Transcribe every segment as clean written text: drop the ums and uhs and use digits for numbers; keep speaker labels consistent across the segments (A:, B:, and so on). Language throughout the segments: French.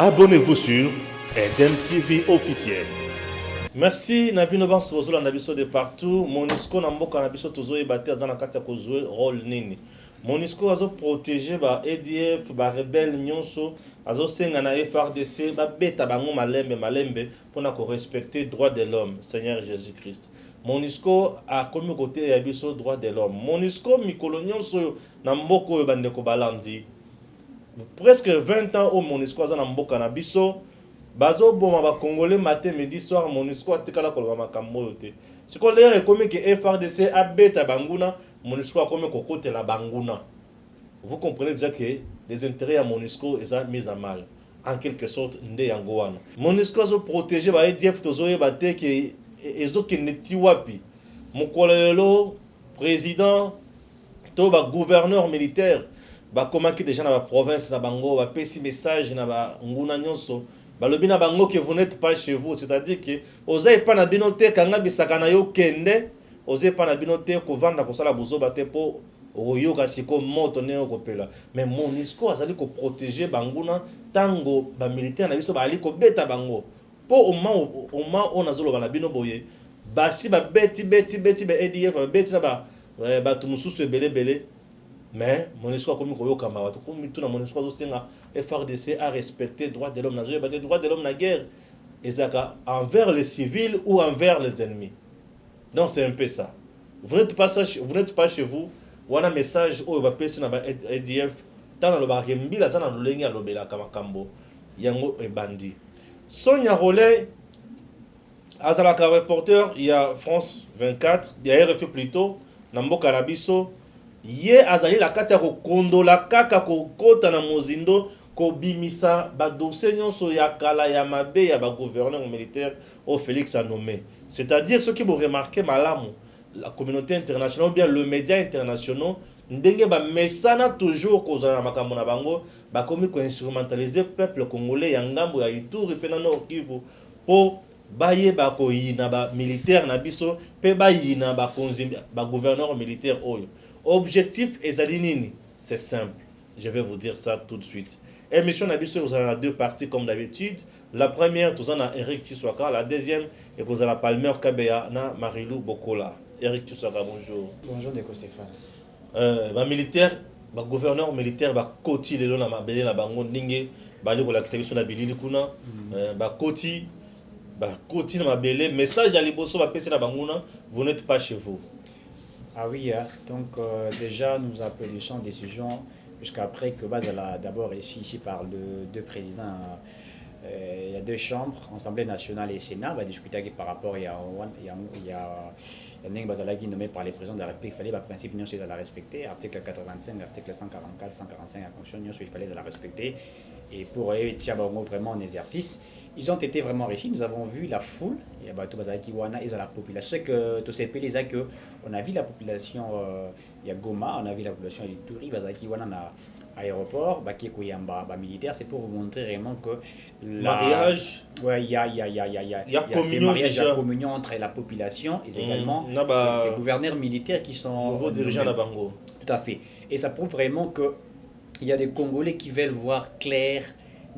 A: Abonnez-vous sur Eden TV officiel. Merci Nabino Banks Rosola Nabiso de partout. Monisco Namboka Nabiso Tozo et Bate Azana Katia ko jouer rôle nini. Monisco azo protéger ba EDF ba rebelle nyonso azo senga na FRDC ba beta bango malembe pona ko respecter droit de l'homme Seigneur Jésus-Christ. Monisco a comme côté ya biso droit de l'homme. Monisco mikolo nyonso na mboko bande ko balandi. Presque 20 ans au Monisco azana mboka na biso. Bazo boma ba congolais matin midi soir Monisco atikala ko ba makambo yote. Siko lere ekomi ke FRDC abeta banguna Monisco akomi ko kotela banguna. Vous comprenez déjà que les intérêts à Monisco sont mis à mal en quelque sorte nde yango wana. Monisco azo protéger ba EDF tozoye ba te ke ezo ke neti wapi. Mokolelo président to ba gouverneur militaire ba komaki déjà na ba province na bango ba pesi message na ba nguna nyonso. Balobina bango que vous n'êtes pas chez vous, c'est-à-dire que osez pas na binote kanga bisaka na yo kende, osez pas na binote ko vanda ko sala bozo bate po oyo kasiko moto ne okopela. Mais Monisco azali ko protéger banguna tango ba militaire na biso ba ali ko beta bango. Po au moment on azolo ba na bino boye, basi ba beti ba EDF ba beti na ba tumususu belé. Mais Monisco a commis koyoka ma watu comme tout na Monisco zo senga FRDC a respecté droit de l'homme na zoye batté droit de l'homme na guerre ezaka envers les civils ou envers les ennemis. Donc c'est un peu ça. Vous n'êtes pas chez vous. Wana message o ba pesi na ba EDF tana lo ba rembila tana lo lengi lo bela kama kambo yango e bandi. Sonia Rollet azalaka reporter il y a France 24, il y a RFI plutôt na mboka na biso. Ye azali la kati ya kokondola kaka kokota na mozindo ko bimisa ba dossier nyonso ya kala ya mabe ya ba gouverneur militaire au Félix a nommé. C'est-à-dire ceux qui vont remarquer malamu la communauté internationale ou bien le média international ndenge ba mesana toujours kozala na makambo na bango ba komi ko instrumentaliser peuple congolais ya ngambo ya Ituri pe na Nord Kivu po baye ba ko yina ba militaire na biso pe ba yina ba konzimbi ba gouverneur militaire oyo. Objectif Ezalinini, c'est simple. Je vais vous dire ça tout de suite. Émission Nabiso, vous avez deux parties comme d'habitude. La première, vous en avez Eric Tiswaka. La deuxième, et vous avez Palmer Kabea na Marilou Bokola. Eric Tiswaka, bonjour.
B: Bonjour, Neko Stéphane.
A: Militaire, gouverneur militaire, Koti, le na mabele na bango ninge, bali ko la kisabiso na bilili kuna, Koti na mabele, message à liboso ba pesi na banguna, vous n'êtes pas chez vous.
B: Ah oui, hein. Donc déjà nous applaudissons décision jusqu'après que Bazala d'abord ici parle de deux présidents, il y a deux chambres, Assemblée nationale et Sénat, va discuter par rapport il y a Bazala qui est nommé par les présidents de la République, il fallait le principe nous à la respecter, article 85, article 144, 145 la Constitution, il fallait la respecter et pour Tiabango vraiment en exercice. Ils ont été vraiment réussis. Nous avons vu la foule. Il y a Bato Bazaki Wana et la population. C'est que tous ces pays que on a vu la population. Il y a Goma, on a vu la population de Turi, Bazaki Wana na aéroport, Baki Koyamba, militaire. C'est pour vous montrer vraiment que
A: mariage.
B: Ouais, il y a
A: communion
B: mariage,
A: déjà.
B: Communion entre la population et également ces gouverneurs militaires qui sont
A: nouveaux dirigeants de Bango.
B: Tout à fait. Et ça prouve vraiment que il y a des Congolais qui veulent voir clair.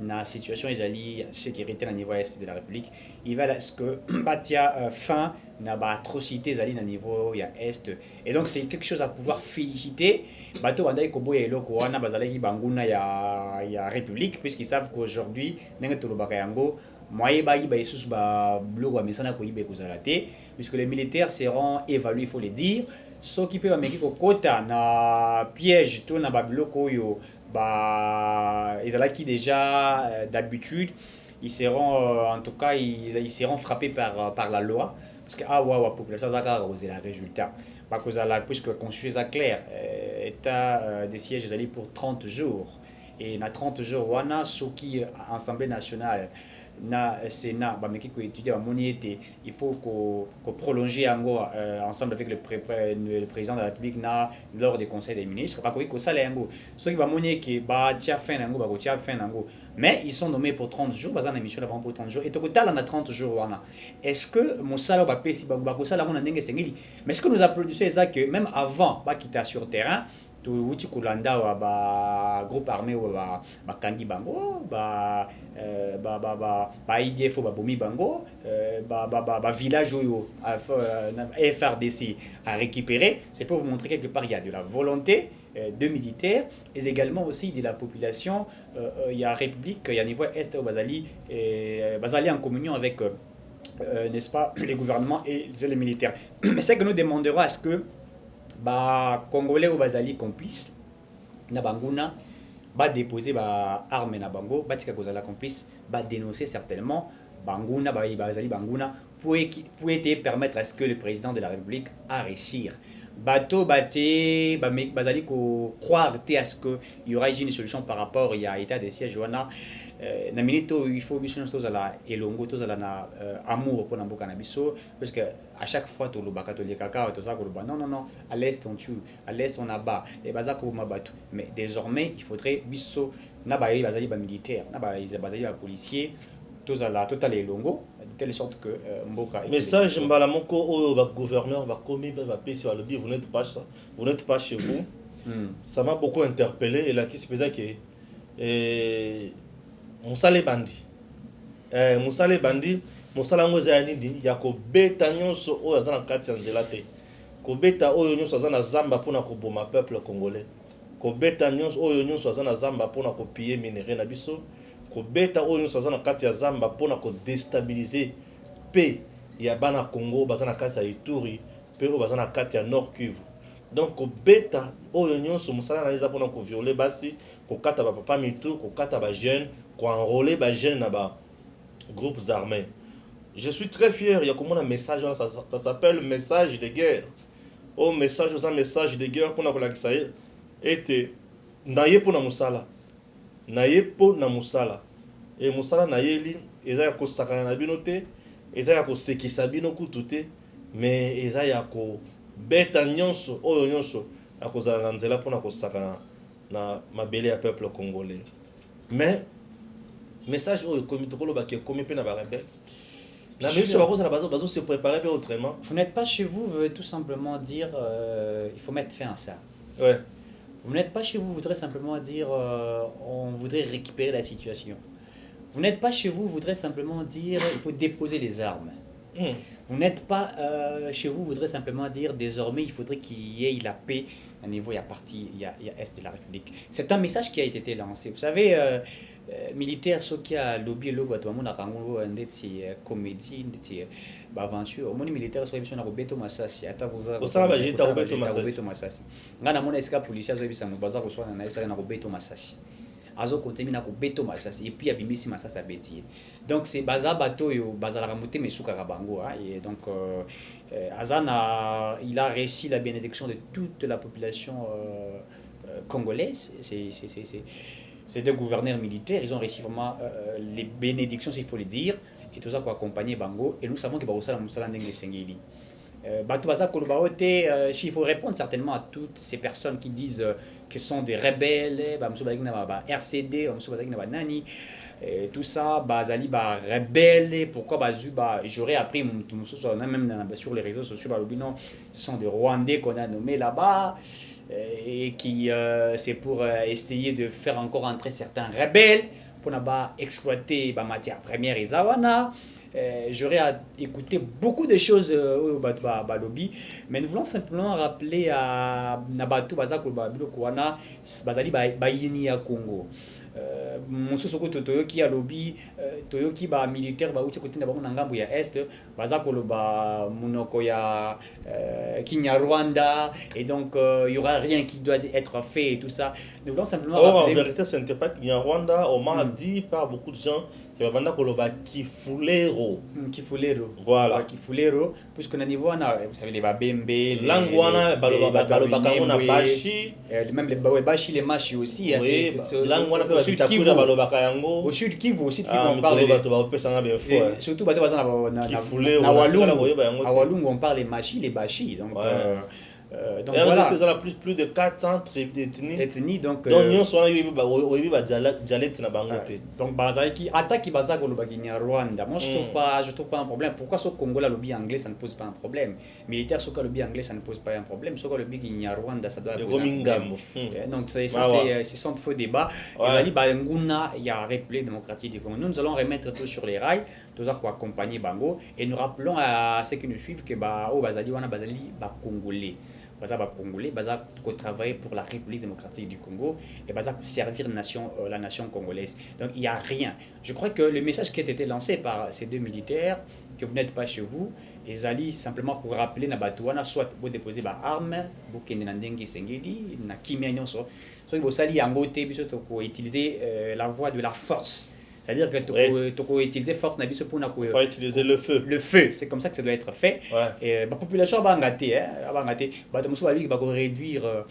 B: La situation est sécurité au niveau est de la République. Il va ce que batia fin na ba atrocité zali na niveau ya est et donc c'est quelque chose à pouvoir féliciter bato bandai kobo ya eloko wana bazalaki banguna ya République puisqu'ils savent qu'aujourd'hui ndenge tolobaka yango moye ba yiba yesusu ba bloko ba mesana ko yibe kozala te puisque les militaires seront évalués, il faut le dire, ceux qui peuvent ameki kokota na piège to na ba bloko yo ils ont déjà d'habitude, ils seront en tout cas ils seront frappés par la loi parce que la population a causé le résultat. Puisque la constitution est claire, état des sièges pour 30 jours et dans 30 jours ceux qui Assemblée nationale na Sénat étudier il faut qu'on prolonger ensemble avec le président de la République lors des conseils des ministres mais ils sont nommés pour 30 jours bazana émission avant pour 30 jours et total on a 30 jours est-ce que Moussala mais est-ce que nous applaudissons ça que même avant quitter sur terrain touti kolanda wa ba groupe armé wa ba kandi bango ba IDF ba bomi bango ba village oyo FRDC a récupéré. C'est pour vous montrer quelque part il y a de la volonté de militaires et également aussi de la population. Il y a République, il y a niveau Est au Bazali en communion avec n'est-ce pas, les gouvernements et les militaires. Mais c'est que nous demanderons à ce que ba Congolais au Bazali complice na banguna ba déposer ba armes na bango ba tika kozala complice ba dénoncer certainement banguna ba Bazali banguna pour permettre à ce que le président de la République a réussir bateau baté bazali ko croire à ce que il y aura une solution par rapport il y a état de siège wana na minito il faut biso tous la elongo tous la na amour pour mboka na biso parce que à chaque fois to lo baka to le kaka to ça ko non à l'est on tue à l'est on abat et bazako mabatu mais désormais il faudrait biso na ba bazali ba militaire na ba bazali ba policier tous la total elongo de telle sorte que mboka
A: message mbala moko oyo ba gouverneur ba komi ba pesi ba lobby vous n'êtes pas chez vous. Ça m'a beaucoup interpellé et là qui se faisait que musale bandi musale bandi musala ngoza ya nini ya ko beta nyonso oyo azana kati ya nzela te ko beta oyo nyonso azana zamba pona ko boma peuple congolais ko beta nyonso oyo nyonso azana zamba pona ko piller minerai na biso ko beta oyo nyonso azana kati ya zamba pona ko déstabiliser pe ya bana Congo bazana kati ya Ituri pe oyo bazana kati ya Nord Kivu. Donc ko beta oyo nyonso musala na eza pona ko violer basi ko kata ba papa mitu ko kata ba jeune ko enrôler ba jeune na ba groupes armés. Je suis très fier, il y a comme un message ça s'appelle message de guerre. Oh message aux message de guerre pour la ça était naye pour na musala. Naye pour na musala. Et musala nayeli eza ko sakana na binote, eza ko sekisa bino kututé, mais eza ya ko beta nyonso oyo nyonso akozala na nzela pona ko sakana na mabele ya peuple congolais. Mais message oyo komi tokolo ba ke komi pe na ba rebelle. Se préparer autrement.
B: Vous n'êtes pas chez vous, veut tout simplement dire il faut mettre fin à ça.
A: Ouais.
B: Vous n'êtes pas chez vous, voudrait simplement dire on voudrait récupérer la situation. Vous n'êtes pas chez vous, voudrait simplement dire il faut déposer les armes. Vous n'êtes pas chez vous, voudrait simplement dire désormais il faudrait qu'il y ait la paix à niveau, il y a Est de la République. C'est un message qui a été lancé. Vous savez, militaire ce qui a lobby le bateau mon akango ndeti comédie ndeti ba aventure au moni militaire so ebisona ko beto masasi ata boza
A: ko sala ba jeta ko beto
B: masasi ngana mona eska policier zo ebisa mo baza ko swana na esa na ko beto masasi azo kontemi na ko beto masasi et puis abimisi masasi abeti. Donc c'est baza bateau yo baza la ramoté mesuka kabango et donc Azana il a réussi la bénédiction de toute la population congolaise. Ces deux gouverneurs militaires, ils ont réussi vraiment les bénédictions, s'il faut le dire, et tout ça pour accompagner Bango. Et nous savons que Barosala Moussala Ndenge Sengeli. S'il faut répondre certainement à toutes ces personnes qui disent que sont des rebelles, RCD, Nani, tout ça, Bazali, rebelles, pourquoi j'aurais appris, même sur les réseaux sociaux, ce sont des Rwandais qu'on a nommés là-bas. Et qui c'est pour essayer de faire encore entrer certains rebelles pour ne pas exploiter la matière première et zawana. J'aurais écouté beaucoup de choses au lobby, mais nous voulons simplement rappeler à Nabatu Bazako Babilokwana Bazali Bayini à Congo. Monsoko Toyoki à lobby, Toyoki ba militaire ba uti côté na bango ngambo ya est, bazako ba munoko ya Kinyarwanda et donc il y aura rien qui doit être fait et tout ça. Nous voulons simplement
A: rappeler. En vérité, ce n'était pas Kinyarwanda, on m'a dit par beaucoup de gens que banda koloba Kifulero.
B: Kifulero.
A: Voilà.
B: Kifulero puisque na niveau na vous savez les babembe,
A: langwana baloba na bashi,
B: même les bashi les machi aussi.
A: Oui, langwana au sud Kivu
B: au sud Kivu aussi on parle surtout na Walungu on parle les machi les bashi donc Donc
A: et
B: voilà.
A: c'est plus de 400
B: Ethnie, donc
A: nous sommes dialecte na bangote.
B: donc bazaki attaque bazako le bagina Rwanda. Moi je trouve pas un problème. Pourquoi ce Congo là le lobby anglais ça ne pose pas un problème. Militaire ce que le lobby anglais ça ne pose pas un problème. Ce que le lobby Guinia Rwanda ça doit poser un problème. Donc c'est un faux débat. Il y a République démocratique du Congo. Nous allons remettre tout sur les rails, tout ça pour accompagner Bango et nous rappelons à ceux qui nous suivent que au Bazali wana Bazali ba Congolais. Baza Congolais, Baza travailler pour la République démocratique du Congo et Baza servir la nation congolaise. Donc il n'y a rien. Je crois que le message qui a été lancé par ces deux militaires, que vous n'êtes pas chez vous, et Zali simplement pour rappeler na Batouana, soit vous déposez ba armes, vous kende na ndenge sengeli, na kimia nyonso, soit vous sali angote, biso toko utiliser la voie de la force. C'est-à-dire que tu peux utiliser force na biso pour
A: faut utiliser le feu.
B: Le feu, c'est comme ça que ça doit être fait. Et la population va engater, va réduire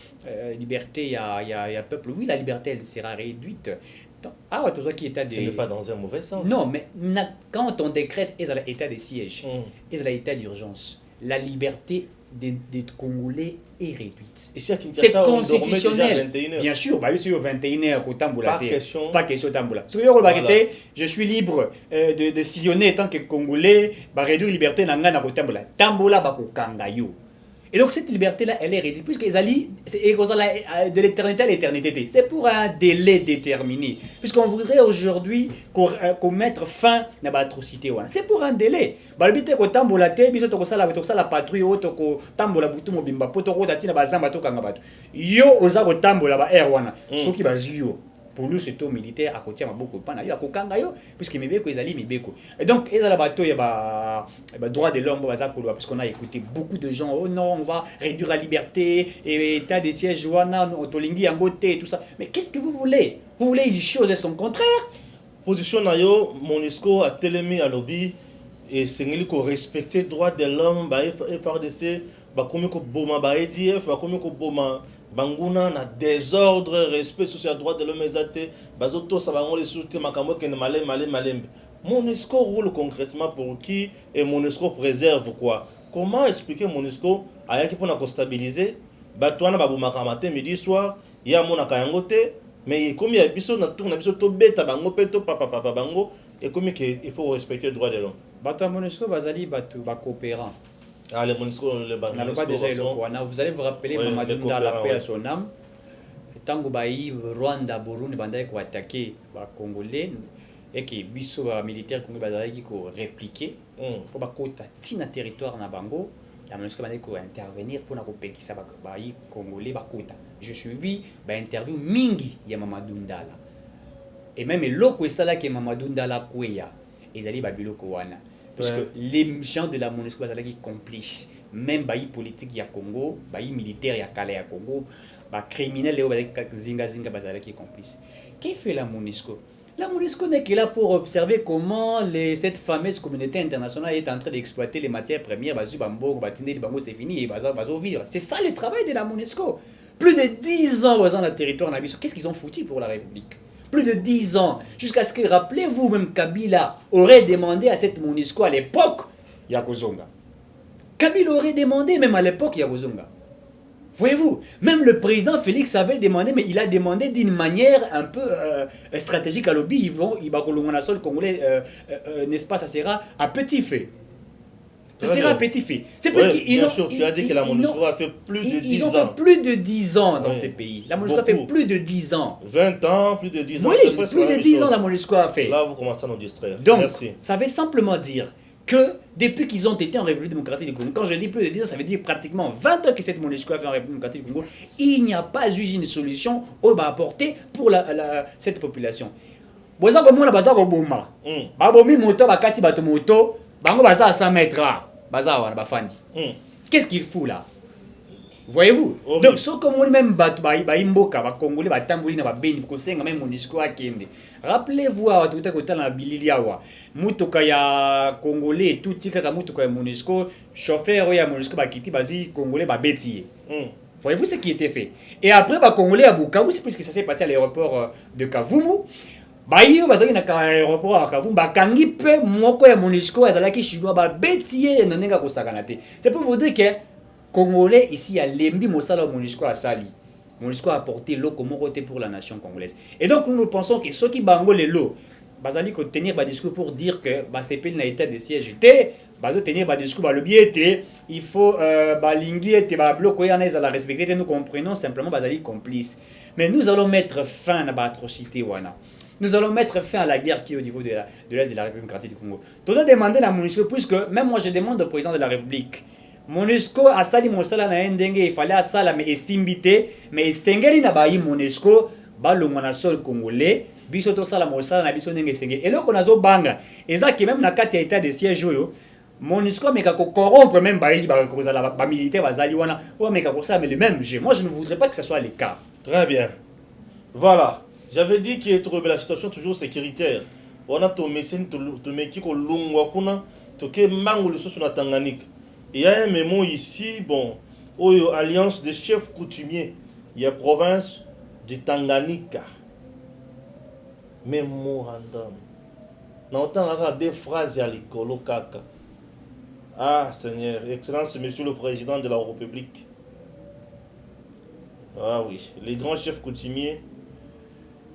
B: liberté, il y a peuple. Oui, la liberté elle sera réduite.
A: Ce n'est pas dans un mauvais sens.
B: Non, mais quand on décrète état de siège, état d'urgence, la liberté des Congolais est réduite. C'est constitutionnel. Bien sûr, sur 21h au Tamboula. Pas question Tamboula. Je suis libre de sillonner tant que Congolais, réduire la liberté au Tamboula. Tamboula va Kangayo. Et donc cette liberté-là, elle est réduite, puisque c'est de l'éternité à l'éternité. C'est pour un délai déterminé. Puisqu'on voudrait aujourd'hui commettre fin à l'atrocité. C'est pour un délai. Balbite ko tambola te biso to la patrouille auto ko tambola butu mobimba poto ko tatina bazamba to kanga bato. Yo oza ko tambola ba air wana. Soki bazio. Pour nous, c'est au militaire à côté de beaucoup de pana. Il y a kokanga yo puisque mibeko ezali mibeko. Et donc ezala bato ya ba droit de l'homme baza ko parce qu'on a écouté beaucoup de gens oh non, on va réduire la liberté et état des sièges wana otolingi yangote et tout ça. Mais qu'est-ce que vous voulez? Vous voulez une chose et son contraire?
A: Position na yo MONUSCO a télémi à lobby et c'est ngeli ko respecter droit de l'homme ba FRDC ba komi ko boma ba EDF ba komi ko boma banguna na désordre respect social droit de l'homme ezate bazoto sabango les soute makambo ken malembe. MONUSCO roule concrètement pour qui et MONUSCO préserve quoi? Comment expliquer MONUSCO ayaki pona ko stabiliser batwana babomaka matin midi soir ya mona kayangote mais comme il y a biso na tourna biso to beta bango peto papa bango et comme il faut respecter le droit de l'homme.
B: Bato MONUSCO bazali bato ba coopérant.
A: Ah, les MONUSCO,
B: vous allez vous rappeler Mamadou Ndala paix à son âme. Tango bayi Rwanda Burundi bandai ko attaquer ba Congolais et que biso ba militaire congolais bazali ko répliquer pour ba kota tina territoire na bango. La MONUSCO bandai ko intervenir pour na ko pekisa ba bayi Congolais ba kota. Je suivi ba interview mingi ya Mamadou Ndala. Et même loko esala ke Mamadou Ndala kweya ezali ba biloko wana. Parce que les gens de la MONUSCO sont complices. Même les politiques du Congo, les militaires du Congo, les criminels sont complices. Qu'est-ce que fait la MONUSCO? La MONUSCO n'est que là pour observer comment cette fameuse communauté internationale est en train d'exploiter les matières premières. C'est fini, vivre. C'est ça le travail de la MONUSCO. Plus de 10 ans dans le territoire. Qu'est-ce qu'ils ont foutu pour la République? Plus de 10 ans, jusqu'à ce que, rappelez-vous, même Kabila aurait demandé à cette MONUSCO à l'époque Yakozonga. Kabila aurait demandé même à l'époque Yakozonga. Voyez-vous, même le président Félix avait demandé, mais il a demandé d'une manière un peu stratégique à lobby. Il va le Congolais, n'est-ce pas, ça sera à petit feu. Ça sera à petit feu. C'est parce
A: bien sûr, tu as dit que la MONUSCO a fait plus de 10 ans.
B: Ils ont fait plus de 10 ans dans ces pays. La MONUSCO a fait plus de 10 ans.
A: 20 ans, plus de 10 ans.
B: Oui, plus de 10 ans la MONUSCO a fait.
A: Là, vous commencez à nous distraire.
B: Donc,
A: merci.
B: Ça veut simplement dire que depuis qu'ils ont été en République démocratique du Congo, quand je dis plus de 10 ans, ça veut dire pratiquement 20 ans que cette MONUSCO a fait en République démocratique du Congo, il n'y a pas eu une solution à apporter pour cette population. Boza komona baza ko boma. Babomi moto bakati bato moto, bango baza à 100 mètres. Baza wana bafandi. Qu'est-ce qu'il fout là? Voyez-vous? Donc so comme même bato ba imboka ba congolais batambuli na ba beni ko senga même MONUSCO akende. Rappelez-vous à tuta ko tala bilili awa. Mutoka ya congolais tout tika ka mutoka ya MONUSCO, chauffeur ya MONUSCO bakiti bazi congolais ba betiye. Voyez-vous ce qui était fait? Et après ba congolais à Bukavu, c'est puisque ça s'est passé à l'aéroport de Kavumu. Bayo bazaki na aéroport à Kavumu bakangi pe moko ya MONUSCO azalaki chinois ba betiye na nenga ko sakana te. C'est pour vous dire que Congolais ici à Lembi Mosala Monisco à Sali. Monisco a apporté l'eau comme côté pour la nation congolaise. Et donc nous pensons que ceux qui bangolent les lots, bazali ko tenir ba discours pour dire que ba CPI na état de siège était, bazo tenir ba discours ba le était, il faut ba lingi était ba bloquer en à la respecter, nous comprenons simplement bazali complice. Mais nous allons mettre fin à ba atrocité wana. Nous allons mettre fin à la guerre qui est au niveau de l'Est de la République démocratique du Congo. Tout a demandé à Monisco, puisque même moi je demande au président de la République, Monisco a sali mosala na ndenge il fallait à sala mais esimbité mais sengeli na bayi Monisco balongwa na sol congolais biso to sala mosala na biso ndenge sengeli eloko nazo banga ezaki même na kati ya état de siège oyo Monisco meka ko corrompre même bayi ba kozala ba militaire bazali wana ou meka ko ça mais le même jeu. Moi je ne voudrais pas que ce soit le cas.
A: Très bien. Voilà. J'avais dit qu'il y a la situation toujours sécuritaire. On a ton médecin, ton meki ko lungwa kuna to ke mangu le sur la Tanganyika. Il y a un mémo ici, bon, alliance des chefs coutumiers. Il y a province du Tanganyika. Mémorandum. N'entend des phrases à l'école, kaka. Ah, Seigneur, Excellence, Monsieur le Président de la République. Ah oui, les grands chefs coutumiers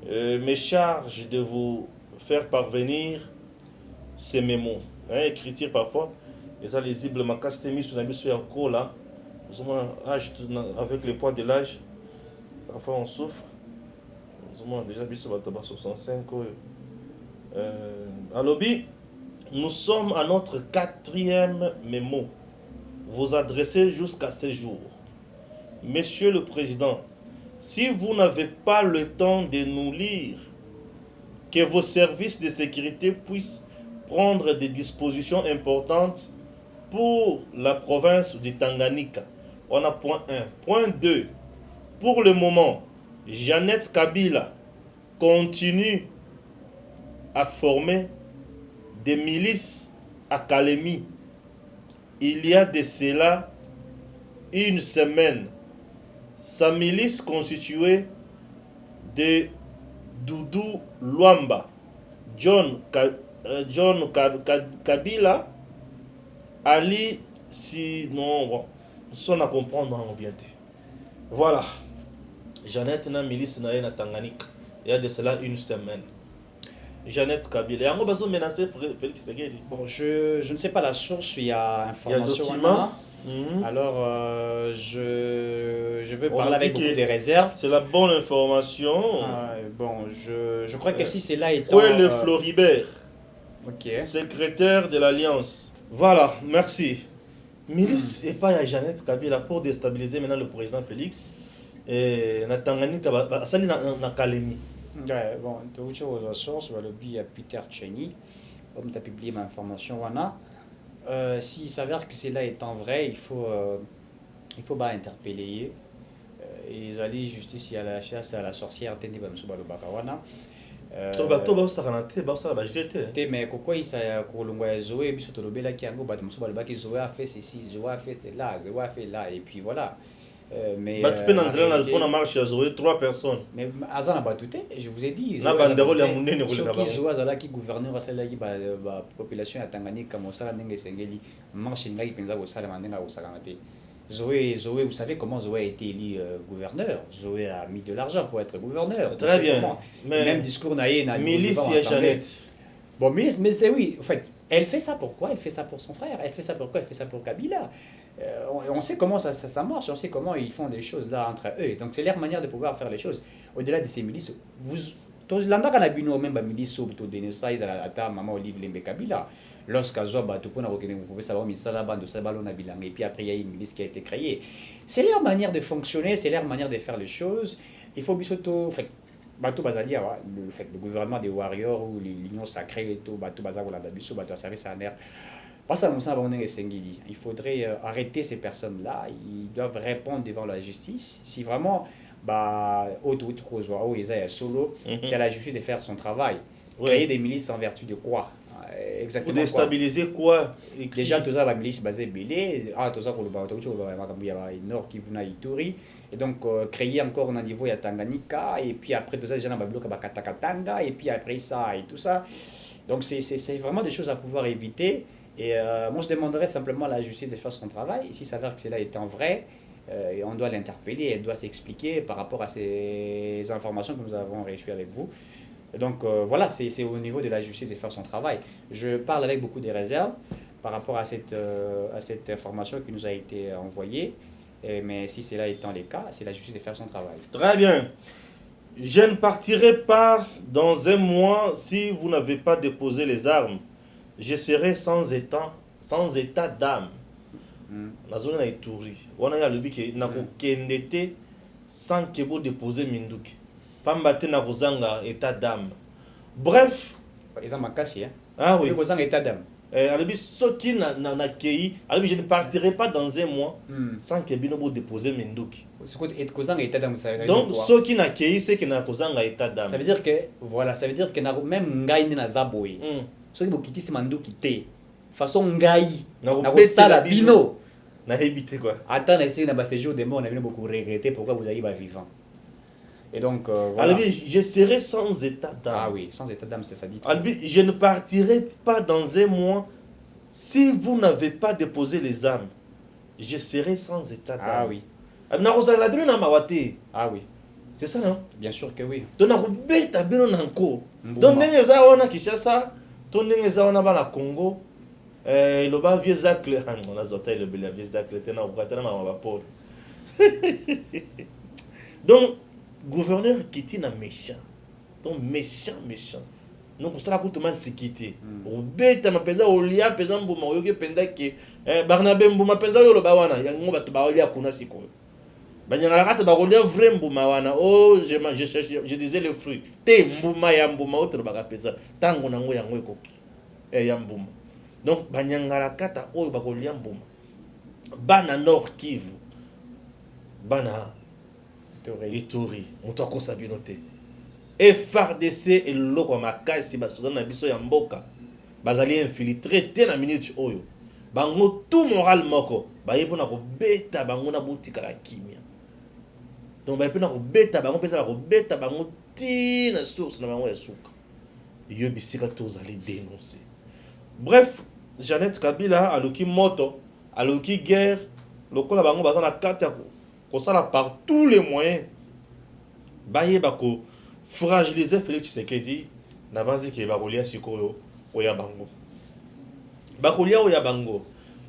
A: me chargent de vous faire parvenir ces mémos. Écriture parfois. Et ça, lisible, ma casse mis sur la mission à cours là. Avec le poids de l'âge, parfois on souffre. Déjà, bis sur 65. À lobby, nous sommes à notre 4e mémo. Vous adressez jusqu'à ce jour. Monsieur le Président, si vous n'avez pas le temps de nous lire, que vos services de sécurité puissent prendre des dispositions importantes pour la province du Tanganyika. On a point 1. Point 2. Pour le moment, Jeannette Kabila continue à former des milices à Kalemi. Il y a de cela une semaine, sa milice constituée de Doudou Luamba, John Kabila, Ali, si non, bon, on a comprendre en bien. Voilà. Jeannette na milice na Tanganyika. Il y a de cela une semaine. Jeannette Kabila. Et on va menacer Félix Tshisekedi.
B: Bon, je ne sais pas la source, il y a information.
A: Il y a document.
B: Alors, je veux parler avec beaucoup de réserves.
A: C'est la bonne information.
B: Bon, je crois que si c'est là étant...
A: Où est le Floribert,
B: okay,
A: secrétaire de l'Alliance? Voilà, merci. Milice et pas à Jeannette Kabila pour déstabiliser maintenant le président Félix. Et na Tanganyika, ça n'est na Kalemi.
B: Ouais, bon, tu as autre source, le lobby à Peter Cheney, comme tu as publié ma information, voilà. S'il s'avère que c'est là étant vrai, il faut interpeller. Ils allaient justice à la chasse à la sorcière Tendi Bamsuba Bakawana. Mais pourquoi il s'est colongé Zoé, Bisotolobela qui a go Batmusuba Baki Zoé a fait ceci, Zoé a fait cela, Zoé a fait là, et puis voilà. Mais
A: pour la marche à Zoé, 3 personnes.
B: Mais Azana Batouté, je vous ai dit. Qui gouverneur celle qui la population à Tanganyika comme ça n'enge sengeli marche n'enga ipenza au sala mandenga au salamate. Zoé, vous savez comment Zoé a été élu gouverneur. Zoé a mis de l'argent pour être gouverneur.
A: Très bien.
B: Mais même discours naïe na
A: milice et Jeannette.
B: Bon, milice, mais c'est oui. En fait, elle fait ça pourquoi? Elle fait ça pour son frère. Elle fait ça pourquoi? Elle fait ça pour Kabila. On sait comment ça marche, on sait comment ils font des choses là entre eux. Donc c'est leur manière de pouvoir faire les choses. Au-delà de ces milices, l'andaka na bino même ba milice au to de ça ils à ta maman Olive Lembe Kabila. Lorsqu'Azoa Bato pour vous pouvez savoir mais ça là bande de ça ballon bilang et puis après il y a une milice qui a été créée. C'est leur manière de fonctionner, c'est leur manière de faire les choses. Il faut bisoto fait Bato Bazadia le gouvernement des warriors ou l'union sacrée et tout Bato Bazagola biso Bato service à l'air. Il faudrait arrêter ces personnes-là. Ils doivent répondre devant la justice. Si vraiment, c'est à la justice de faire son travail. Créer des milices en vertu de quoi? Exactement.
A: Pour déstabiliser quoi?
B: Déjà, tout ça, la milice basée Belé, tout ça, Nord qui vient Ituri. Et donc, créer encore un niveau à Tanganyika. Et puis après, tout ça, déjà, dans le Katakatanga. Et puis après ça, et tout ça. Donc, c'est vraiment des choses à pouvoir éviter. Et moi, je demanderais simplement à la justice de faire son travail. S'il s'avère que cela étant vrai, et on doit l'interpeller, elle doit s'expliquer par rapport à ces informations que nous avons reçues avec vous. Donc voilà, c'est au niveau de la justice de faire son travail. Je parle avec beaucoup de réserves par rapport à cette information qui nous a été envoyée. Mais si cela étant le cas, c'est la justice de faire son travail.
A: Très bien. Je ne partirai pas dans un mois si vous n'avez pas déposé les armes. Je serai sans état d'âme. La zone est tourée. On a le bique na ko kendete sans que vous déposez minduki. Pambate na kozanga état d'âme. Bref.
B: Ils ont ma casse, hein.
A: Ah oui.
B: Ils ont état d'âme.
A: Alors, soki na kei, alors je ne partirai pas dans un mois sans que bino déposer minduki. Donc soki na kei c'est que na kozanga état d'âme.
B: Ça veut dire que voilà, ça veut dire que même ngai na zaboy. Soki bokitisi manduki te. Façon ngai na kosala bino.
A: Na éviter quoi.
B: Attends, essayer na ba séjour de mort, on a beaucoup regretté pourquoi vous avez pas vivant. Et donc, voilà.
A: Alors, je serai sans état d'âme.
B: Ah oui, sans état d'âme, c'est ça dit.
A: Alors, je ne partirai pas dans un mois si vous n'avez pas déposé les armes. Je serai sans état d'âme.
B: Ah oui.
A: Ah
B: oui.
A: C'est ça, non?
B: Bien sûr que oui.
A: Donc, donc, Kishasa, ton Congo, le bas vieux zacle, on a zoté le vieux zacle, donc, gouverneur Kiti na méchant. Donc méchant. Donc ça la coûte mal sécurité. Au bête ma pesa au lia pesa mbuma oyoke penda ke Barnabé mbuma pesa yo lo bawana ya ngo bato ba olia kuna siko. Banyanga la kata ba olia vrai mbuma wana. Oh je disais le fruit. Te mbuma ya mbuma autre ba pesa tango nango yango ekoki. Ya mbuma. Donc banyanga la kata oyo ba olia mbuma. Bana Nord Kivu. Bana Ituri, moto akosa bino te. FRDC eloko makasi basoda na biso ya mboka. Bazali infiltré te na minute oyo. Bango tout moral moko, bayepo na ko beta bango na botika la kimia. Donc bayepo na ko beta bango pesa ko beta bango ti na source na bango ya suka. Yo bisika tozali dénoncer. Bref, Jeannette Kabila aluki moto, aluki guerre, lokola bango baza na kati ya ça par tous les moyens baye bako fragiliser Félix Tshisekedi na banzi ke bakolia sikoyo oya bango bakolia oya bango.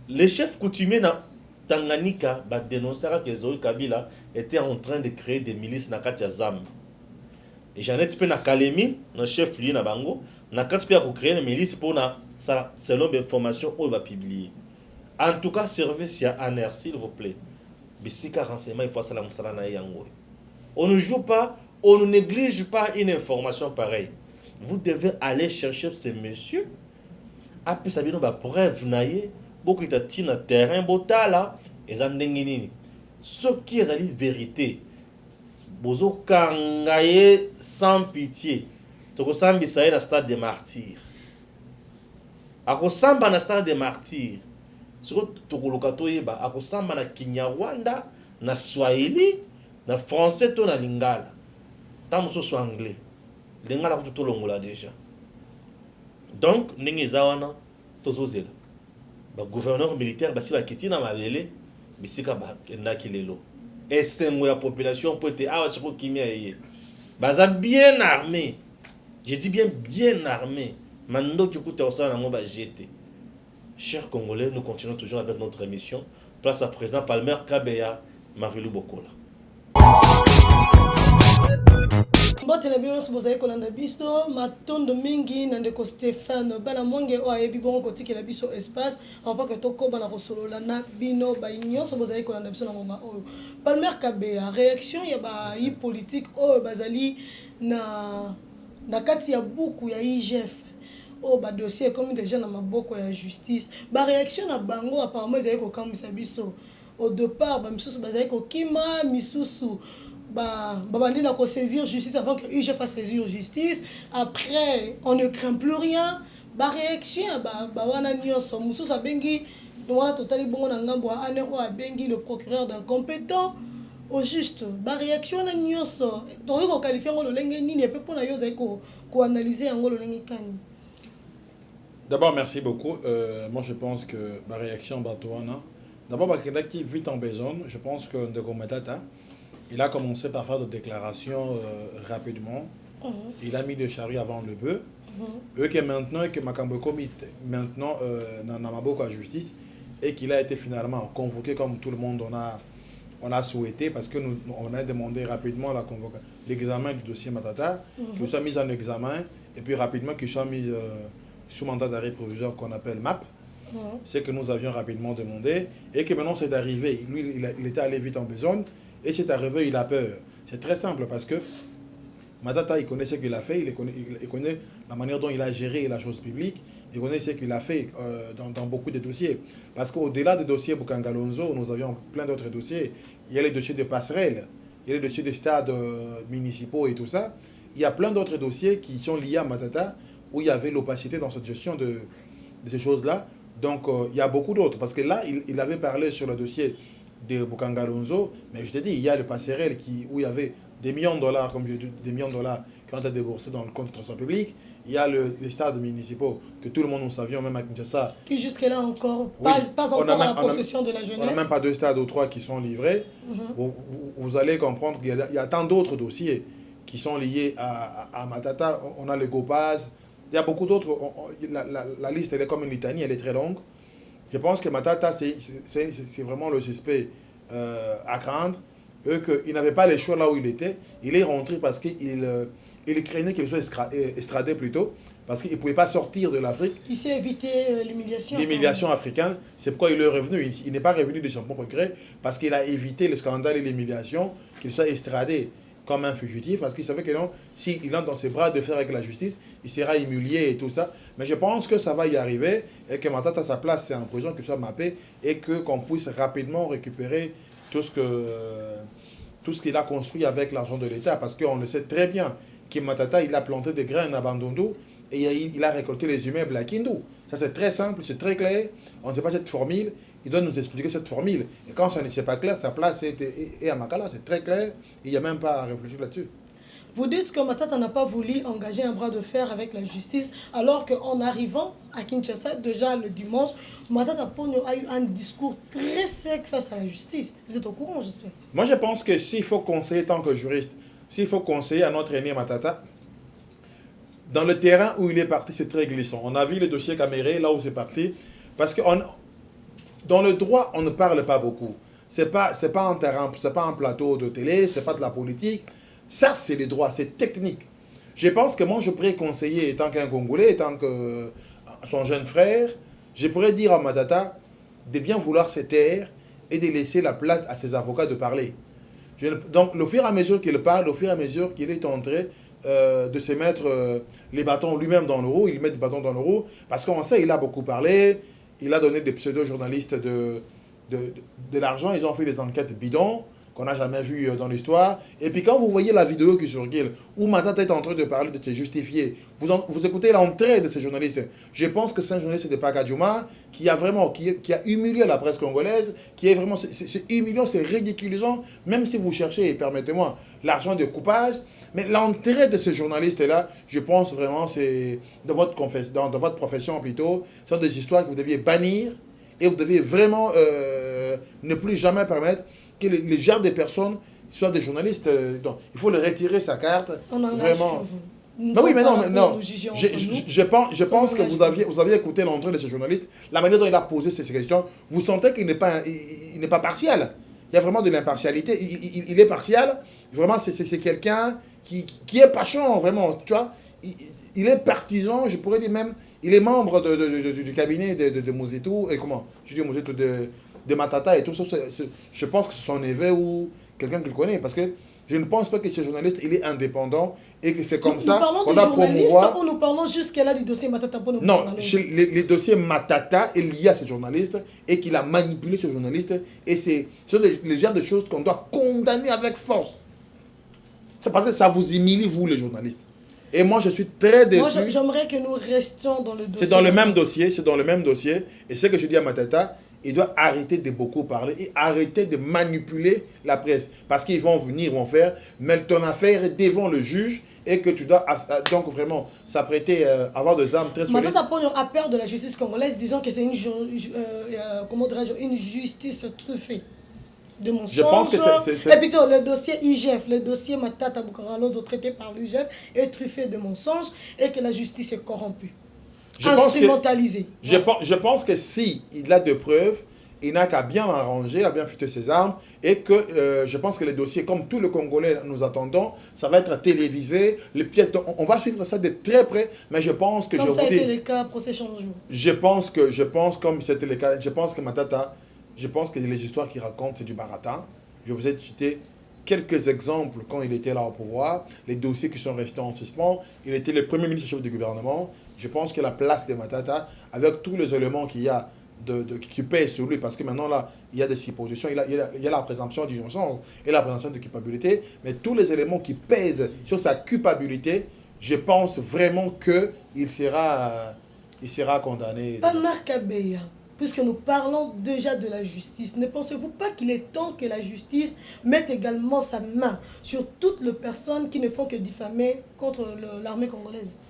A: Les chefs coutumiers na Tanganyika ba dénoncer que Zoé Kabila était en train de créer des milices na kati ya Zam. Et Jeannette pe na Kalemi na chef lié na bango na kati pe ko créer une milice pour na ça selon les informations on va publier. En tout cas service ya ANER s'il vous plaît. Bisika renseignement, il faut ça la musala na yango. On ne joue pas, on ne néglige pas une information pareille. Vous devez aller chercher ces messieurs. Après ça vient ba preuve naie, beaucoup de tina terrain botala et zandengini. Ce qui est la vérité. Bozo kangaye sans pitié. Toko sambi sa na stade des martyrs. Ako samba na stade des martyrs. Sur tokoloka toyeba akosamba na Kinyarwanda na Swahili na français to na lingala tamuso so anglais lingala ko tolongola déjà. Donc ndenge zawana tozozela ba gouverneur militaire basi ba kitina mabele bisika ba kendaki lelo esengo ya population peut être awa siko kimia yeye baza bien armé. Je dis bien armé. Mando ki kuta osana ngo ba jeté. Chers Congolais, nous continuons toujours avec notre émission. Place à présent Palmer Kabeya, Marilou Bokola.
C: Mbote na bino sobozaye kolanda biso matondo mingi na ndeko Stéphane bana monge o ayebi bongo kotikela biso espace avant que tokoba na kosolola na bino ba nyonso bozaye kolanda biso na moma oyo. Palmer Kabeya réaction ya ba yi politique oyo bazali na kati ya buku ya IGF. Oh ba dossier comme déjà na maboko ya justice ba réaction na bango apparemment ezali ko kamisa biso au départ ba misusu bazali ko kima misusu ba bandi na ko saisir justice avant que UG fasse saisir justice. Après on ne craint plus rien ba réaction ba wana nyonso misusu abengi donc wana totali bongo na ngambo a anero abengi le procureur d'incompétent au juste ba réaction na nyonso donc ko qualifier ngo lolenge nini pe pona yo zali ko analyser yango lolenge kani.
D: D'abord, merci beaucoup. Moi, je pense que ma réaction, Batouana, d'abord, parce qu'il qui vit en besoin, je pense que de Gometata, il a commencé par faire des déclarations rapidement. Il a mis le chariot avant le bœuf. Eux que maintenant, que Makambo comite maintenant dans Namaboko à justice, et qu'il a été finalement convoqué comme tout le monde on a souhaité, parce que nous, on a demandé rapidement l'examen du dossier Matata, qu'il soit mis en examen, et puis rapidement qu'il soit mis sous mandat d'arrêt provisoire qu'on appelle MAP. C'est que nous avions rapidement demandé, et que maintenant c'est arrivé. Lui, il était allé vite en besogne, et c'est arrivé, il a peur. C'est très simple, parce que Matata, il connaît ce qu'il a fait, il connaît la manière dont il a géré la chose publique, il connaît ce qu'il a fait dans beaucoup de dossiers. Parce qu'au-delà des dossiers Bukangalonzo, nous avions plein d'autres dossiers. Il y a les dossiers de passerelles, il y a les dossiers de stades municipaux et tout ça. Il y a plein d'autres dossiers qui sont liés à Matata, où il y avait l'opacité dans cette gestion de ces choses-là. Donc, il y a beaucoup d'autres. Parce que là, il avait parlé sur le dossier de Bukangalonzo, mais je t'ai dit, il y a le passerelle où il y avait des millions de dollars, comme je dis, des millions de dollars qui ont été déboursés dans le compte de transport public. Il y a les stades municipaux que tout le monde nous savions, même à Kinshasa.
C: Qui jusque-là encore,
D: Oui,
C: pas encore en possession de la jeunesse.
D: On n'a même pas 2 stades ou 3 qui sont livrés. Vous allez comprendre qu'il y a tant d'autres dossiers qui sont liés à Matata. On a le Gopaz. Il y a beaucoup d'autres. La liste, elle est comme une litanie, elle est très longue. Je pense que Matata, c'est vraiment le suspect à craindre. Il n'avait pas les choix là où il était. Il est rentré parce qu'il craignait qu'il soit extradé plutôt, parce qu'il ne pouvait pas sortir de l'Afrique.
C: Il s'est évité l'humiliation.
D: L'humiliation africaine, c'est pourquoi il est revenu. Il n'est pas revenu de son propre gré, parce qu'il a évité le scandale et l'humiliation, qu'il soit extradé comme un fugitif, parce qu'il savait que non, s'il entre dans ses bras de fer avec la justice, il sera humilié et tout ça. Mais je pense que ça va y arriver, et que Matata, sa place, c'est en prison, qu'il soit mappé, et qu'on puisse rapidement récupérer tout ce qu'il a construit avec l'argent de l'État, parce qu'on le sait très bien que Matata, il a planté des graines à Bandundu et il a récolté les immeubles à Kindu. Ça, c'est très simple, c'est très clair. On ne sait pas cette formule, il doit nous expliquer cette formule. Et quand ça ne c'est pas clair, sa place est à Makala, c'est très clair, il n'y a même pas à réfléchir là-dessus.
C: Vous dites que Matata n'a pas voulu engager un bras de fer avec la justice, alors qu'en arrivant à Kinshasa, déjà le dimanche, Matata Ponyo a eu un discours très sec face à la justice. Vous êtes au courant, j'espère?
D: Moi, je pense que s'il faut conseiller, tant que juriste, s'il faut conseiller à notre aîné Matata, dans le terrain où il est parti, c'est très glissant. On a vu le dossier Caméré, là où c'est parti, parce que dans le droit, on ne parle pas beaucoup. C'est pas un terrain, c'est pas un plateau de télé, c'est pas de la politique. Ça, c'est le droit, c'est technique. Je pense que moi, je pourrais conseiller, étant qu'un Congolais, étant que son jeune frère, je pourrais dire à Matata de bien vouloir se taire et de laisser la place à ses avocats de parler. Donc, au fur et à mesure qu'il parle, au fur et à mesure qu'il est en train de se mettre les bâtons lui-même dans le roue, il met des bâtons dans le roue, parce qu'on sait, il a beaucoup parlé, il a donné des pseudo-journalistes de l'argent, ils ont fait des enquêtes bidons, qu'on n'a jamais vu dans l'histoire. Et puis quand vous voyez la vidéo qui circule, où Matata est en train de parler, de se justifier, vous écoutez l'entrée de ces journalistes. Je pense que c'est un journaliste de Pakadjouma qui a humilié la presse congolaise, qui est vraiment, c'est humiliant, c'est ridiculisant, même si vous cherchez, permettez-moi, l'argent de coupage. Mais l'entrée de ces journalistes-là, je pense vraiment, c'est dans votre profession plutôt, ce sont des histoires que vous deviez bannir et vous deviez vraiment ne plus jamais permettre que les genres de personnes soient des journalistes. Donc, il faut le retirer sa carte.
C: Son engagement.
D: Vraiment.
C: Non,
D: oui, mais non. Je pense que vous aviez écouté l'entrée de ce journaliste, la manière dont il a posé ces questions. Vous sentez qu'il n'est pas partial. Il y a vraiment de l'impartialité. Il est partial. Vraiment, c'est quelqu'un qui est passion, vraiment. Tu vois, il est partisan, je pourrais dire même. Il est membre du cabinet de Mouzitou. Et comment je dis Mouzitou de Matata et tout ça, je pense que c'est son neveu ou quelqu'un qu'il connaît, parce que je ne pense pas que ce journaliste il est indépendant et que c'est comme ça
C: qu'on doit promouvoir. Nous parlons jusqu'à-là du dossier Matata pour nous.
D: Non, les dossiers Matata est lié à ce journaliste et qu'il a manipulé ce journaliste, et c'est le genre de choses qu'on doit condamner avec force. C'est parce que ça vous humilie, vous les journalistes. Et moi, je suis très déçu.
C: Moi, j'aimerais que nous restions dans le dossier.
D: C'est dans le même dossier, Et ce que je dis à Matata, il doit arrêter de beaucoup parler et arrêter de manipuler la presse. Parce qu'ils vont venir, ils vont faire, mais ton affaire est devant le juge et que tu dois donc vraiment s'apprêter à avoir des armes très solides.
C: Matata Ponyo a peur de la justice congolaise, disant que c'est une, une justice truffée de mensonges.
D: Je pense que c'est...
C: Et plutôt, le dossier IGF, le dossier Matata Boukaralozo traité par l'IGF est truffé de mensonges et que la justice est corrompue, instrumentalisée.
D: Je pense que si il a des preuves, il n'a qu'à bien arranger, à bien fuiter ses armes, et que je pense que les dossiers, comme tous les Congolais nous attendons, ça va être télévisé. Les pièces, on va suivre ça de très près, mais je pense que
C: comme ça a été le cas, procès change jour.
D: Je pense comme c'était le cas, je pense que Matata, je pense que les histoires qu'il raconte, c'est du baratin. Je vous ai cité quelques exemples quand il était là au pouvoir, les dossiers qui sont restés en suspens. Il était le premier ministre chef du gouvernement. Je pense que la place de Matata, avec tous les éléments qu'il y a qui pèsent sur lui, parce que maintenant là, il y a des suppositions, il y a la présomption d'innocence et la présomption de culpabilité, mais tous les éléments qui pèsent sur sa culpabilité, je pense vraiment qu'il sera condamné.
C: Bernard Kabeya, puisque nous parlons déjà de la justice, ne pensez-vous pas qu'il est temps que la justice mette également sa main sur toutes les personnes qui ne font que diffamer contre l'armée congolaise?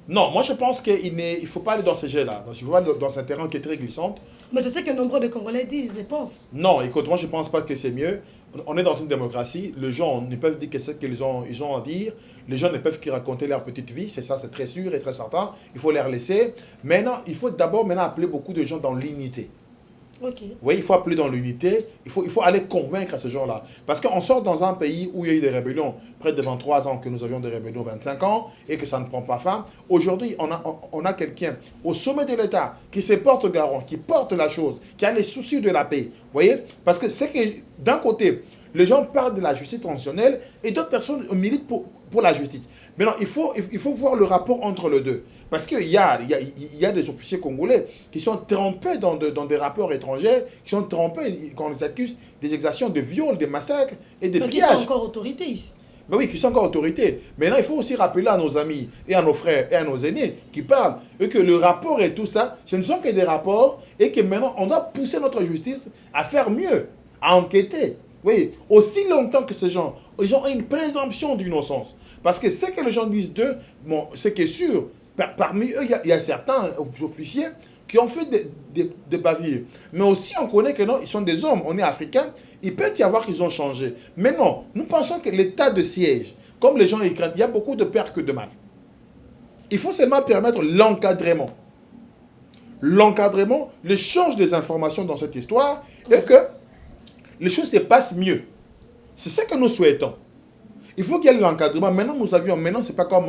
D: Non, moi je pense qu'il ne faut pas aller dans ces jeux-là. Il faut pas aller dans un terrain qui est très glissant.
C: Mais c'est ce que nombreux de Congolais disent, je pense.
D: Non, écoute, moi je ne pense pas que c'est mieux. On est dans une démocratie. Les gens ne peuvent dire que ce qu'ils ont à dire. Les gens ne peuvent que raconter leur petite vie. C'est ça, c'est très sûr et très certain. Il faut les laisser. Maintenant, il faut d'abord appeler beaucoup de gens dans l'unité.
C: Okay.
D: Oui, il faut appeler dans l'unité, il faut aller convaincre ces gens-là. Parce qu'on sort dans un pays où il y a eu des rébellions, près de 23 ans que nous avions des rébellions, 25 ans, et que ça ne prend pas fin. Aujourd'hui, on a quelqu'un au sommet de l'État qui se porte garant, qui porte la chose, qui a les soucis de la paix. Vous voyez? Parce que c'est que d'un côté, les gens parlent de la justice transitionnelle et d'autres personnes militent pour la justice. Maintenant, il faut voir le rapport entre les deux. Parce qu'il y a des officiers congolais qui sont trempés dans des rapports étrangers, qui sont trempés, quand on les accuse, des exactions de viols, des massacres et des pillages.
C: Qui sont encore autorités ici.
D: Mais oui, qui sont encore autorités. Maintenant, il faut aussi rappeler à nos amis et à nos frères et à nos aînés qui parlent et que le rapport et tout ça, ce ne sont que des rapports et que maintenant, on doit pousser notre justice à faire mieux, à enquêter. Oui, aussi longtemps que ces gens, ils ont une présomption d'innocence. Parce que ce que les gens disent d'eux, bon, ce qui est sûr, parmi eux, il y a certains officiers qui ont fait des bavures. Mais aussi, on connaît que non, ils sont des hommes, on est africains, il peut y avoir qu'ils ont changé. Mais non, nous pensons que l'état de siège, comme les gens y craignent, il y a beaucoup de peur que de mal. Il faut seulement permettre l'encadrement. L'encadrement, l'échange des informations dans cette histoire, et que les choses se passent mieux. C'est ce que nous souhaitons. Il faut qu'il y ait l'encadrement. Maintenant, c'est pas comme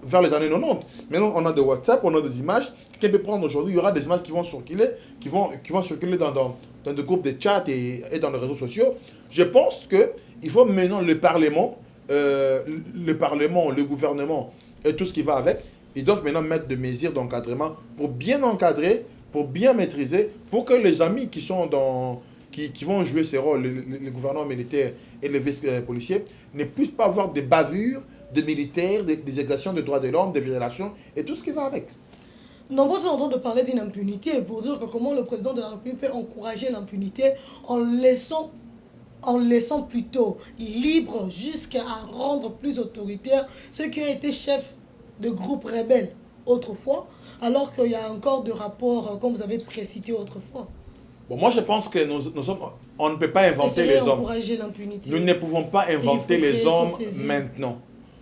D: vers les années 90. Maintenant, on a de WhatsApp, on a des images. Quelqu'un peut prendre aujourd'hui, il y aura des images qui vont circuler, qui vont circuler dans des groupes de chat et dans les réseaux sociaux. Je pense qu'il faut maintenant le Parlement, le gouvernement et tout ce qui va avec, ils doivent maintenant mettre des mesures d'encadrement pour bien encadrer, pour bien maîtriser, pour que les amis qui sont qui vont jouer ces rôles, les gouvernements militaires et les policiers, ne puissent pas avoir des bavures de militaires, des exactions de droits de l'homme, des violations et tout ce qui va avec.
C: Nombreux sont en train de parler d'une impunité pour dire que comment le président de la République peut encourager l'impunité en laissant plutôt libre jusqu'à rendre plus autoritaire ceux qui ont été chefs de groupes rebelles autrefois, alors qu'il y a encore des rapports, comme vous avez précité autrefois.
D: Bon, moi je pense que on ne peut pas inventer les hommes. Nous ne pouvons pas inventer les hommes maintenant.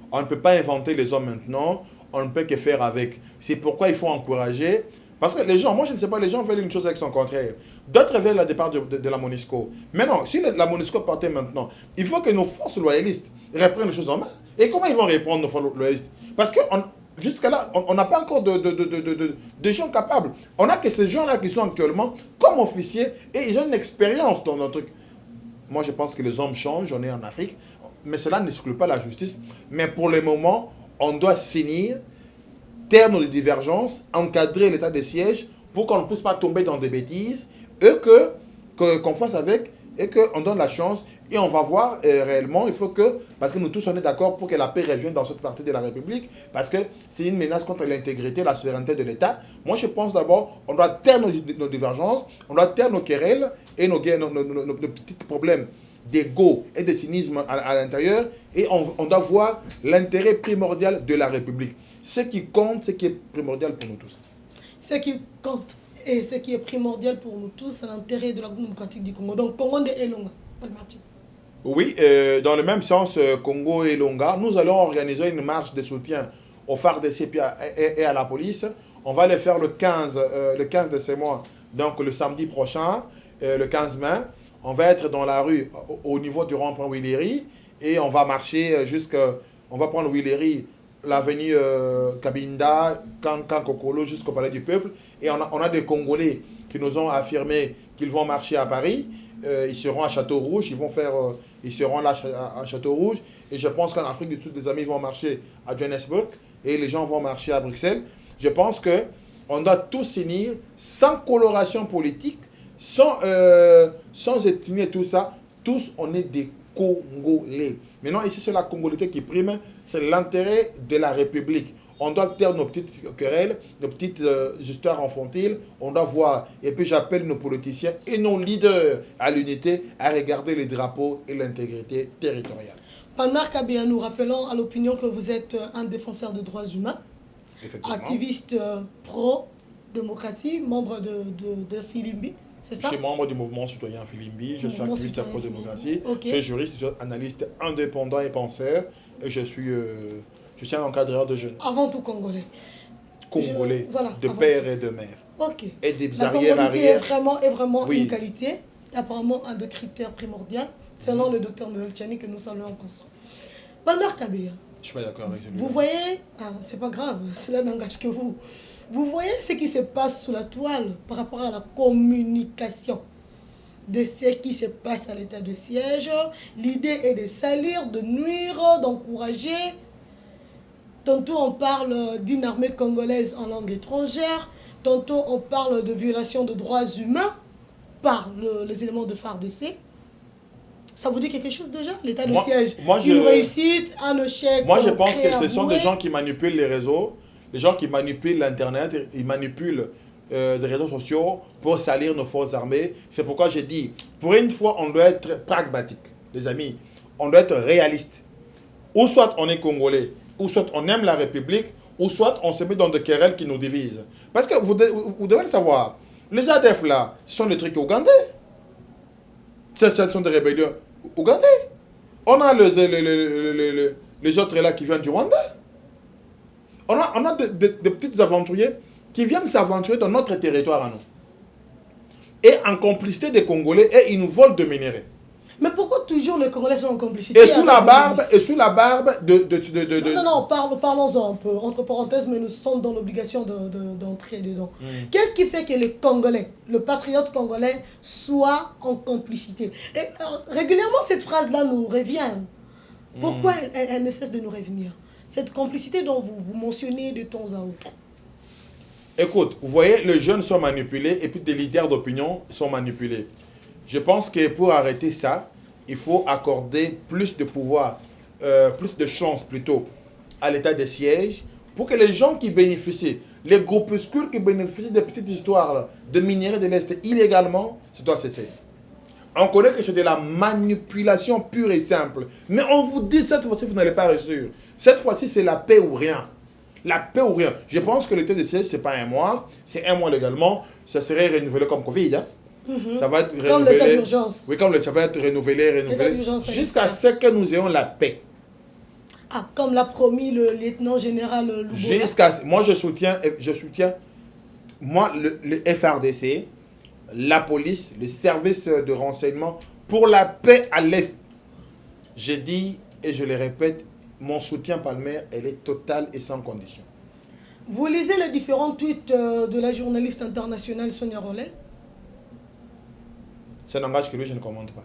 D: On ne peut pas inventer les hommes maintenant. On ne peut que faire avec. C'est pourquoi il faut encourager. Parce que les gens, moi je ne sais pas, les gens veulent une chose avec son contraire. D'autres veulent le départ de la MONUSCO. Mais non, si la MONUSCO partait maintenant, il faut que nos forces loyalistes reprennent les choses en main. Et comment ils vont répondre nos forces loyalistes? Parce que jusqu'à là, on n'a pas encore de gens capables. On n'a que ces gens-là qui sont actuellement comme officiers et ils ont une expérience dans notre truc. Moi, je pense que les hommes changent, on est en Afrique, mais cela n'exclut pas la justice. Mais pour le moment, on doit finir, taire nos divergences, encadrer l'état de siège pour qu'on ne puisse pas tomber dans des bêtises et qu'on fasse avec et qu'on donne la chance. Et on va voir réellement, il faut que, parce que nous tous on est d'accord pour que la paix revienne dans cette partie de la République, parce que c'est une menace contre l'intégrité, la souveraineté de l'État. Moi je pense d'abord, on doit taire nos divergences, on doit taire nos querelles et nos petits problèmes d'ego et de cynisme à l'intérieur, et on doit voir l'intérêt primordial de la République. Ce qui compte, ce qui est primordial pour nous tous.
C: Ce qui compte et ce qui est primordial pour nous tous, c'est l'intérêt de la démocratique du Congo. Donc, Congo de Elonga.
D: Oui, dans le même sens, Congo et Longa, nous allons organiser une marche de soutien aux FARDC et à la police. On va le faire le 15 de ce mois, donc le samedi prochain, le 15 mai. On va être dans la rue au niveau du rond-point Willery et on va marcher on va prendre Willery, l'avenue Kabinda, Kankokolo jusqu'au Palais du Peuple. Et on a des Congolais qui nous ont affirmé qu'ils vont marcher à Paris. Ils seront à Château-Rouge, ils seront là à Château-Rouge. Et je pense qu'en Afrique du Sud, les amis vont marcher à Johannesburg et les gens vont marcher à Bruxelles. Je pense qu'on doit tous s'unir sans coloration politique, sans ethnie et tout ça. Tous, on est des Congolais. Maintenant, ici, c'est la congolité qui prime, c'est l'intérêt de la République. On doit taire nos petites querelles, nos petites histoires infantiles. On doit voir. Et puis, j'appelle nos politiciens et nos leaders à l'unité, à regarder les drapeaux et l'intégrité territoriale.
C: Palmar Kabea, nous rappelons à l'opinion que vous êtes un défenseur de droits humains, activiste pro-démocratie, membre de Filimbi, c'est ça?
D: Je suis membre du mouvement citoyen Filimbi, je suis activiste pro-démocratie, je suis juriste, je suis analyste indépendant et penseur, et je suis un encadreur de jeunes.
C: Avant tout congolais.
D: Congolais,
C: voilà,
D: de père et de mère.
C: Ok.
D: Et des
C: La congolité est vraiment
D: oui.
C: une qualité, apparemment un des critères primordiaux, selon le docteur Noël Tchani que nous saluons en passant. Palmar Kabea.
D: Je suis pas d'accord avec lui.
C: Vous voyez, c'est pas grave, cela n'engage que vous. Vous voyez ce qui se passe sous la toile par rapport à la communication de ce qui se passe à l'état de siège. L'idée est de salir, de nuire, d'encourager. Tantôt on parle d'une armée congolaise en langue étrangère. Tantôt on parle de violation de droits humains par les éléments de FARDC. Ça vous dit quelque chose déjà? L'état de siège, une réussite, un échec?
D: Moi je pense que ce sont des gens qui manipulent les réseaux, des gens qui manipulent l'internet, ils manipulent des réseaux sociaux pour salir nos forces armées. C'est pourquoi j'ai dit, pour une fois on doit être pragmatique, les amis, on doit être réaliste. Ou soit on est congolais, ou soit on aime la République, ou soit on se met dans des querelles qui nous divisent. Parce que vous devez le savoir, les ADF là, ce sont des trucs ougandais. Ce sont des rébellions ougandais. On a les autres là qui viennent du Rwanda. On a des petits aventuriers qui viennent s'aventurer dans notre territoire à nous. Et en complicité des Congolais, et ils nous volent de minerais.
C: Mais pourquoi toujours les Congolais sont en complicité?
D: Et sous la barbe de...
C: Non, parlons-en un peu, entre parenthèses, mais nous sommes dans l'obligation d'entrer dedans. Qu'est-ce qui fait que les Congolais, le patriote congolais, soit en complicité? Et, régulièrement, cette phrase-là nous revient. Pourquoi elle ne cesse de nous revenir? Cette complicité dont vous mentionnez de temps à autre.
D: Écoute, vous voyez, les jeunes sont manipulés et puis des leaders d'opinion sont manipulés. Je pense que pour arrêter ça, il faut accorder plus de pouvoir, plus de chance plutôt à l'état de siège pour que les gens qui bénéficient, les groupuscules qui bénéficient des petites histoires là, de minerais de l'Est illégalement, ça doit cesser. On connaît que c'est de la manipulation pure et simple. Mais on vous dit cette fois-ci, vous n'allez pas réussir. Cette fois-ci, c'est la paix ou rien. La paix ou rien. Je pense que l'état de siège, ce n'est pas un mois, c'est un mois légalement. Ça serait renouvelé comme Covid. Hein? Ça va être renouvelé.
C: Comme l'état d'urgence.
D: Oui, ça va être renouvelé. Jusqu'à ce que nous ayons la paix.
C: Ah, comme l'a promis le lieutenant général Louboula.
D: Moi, je soutiens le FARDC, la police, le service de renseignement pour la paix à l'Est. J'ai dit et je le répète, mon soutien Palmer, elle est totale et sans condition.
C: Vous lisez les différents tweets de la journaliste internationale Sonia Rollet?
D: Ça n'engage que lui, je ne commente pas.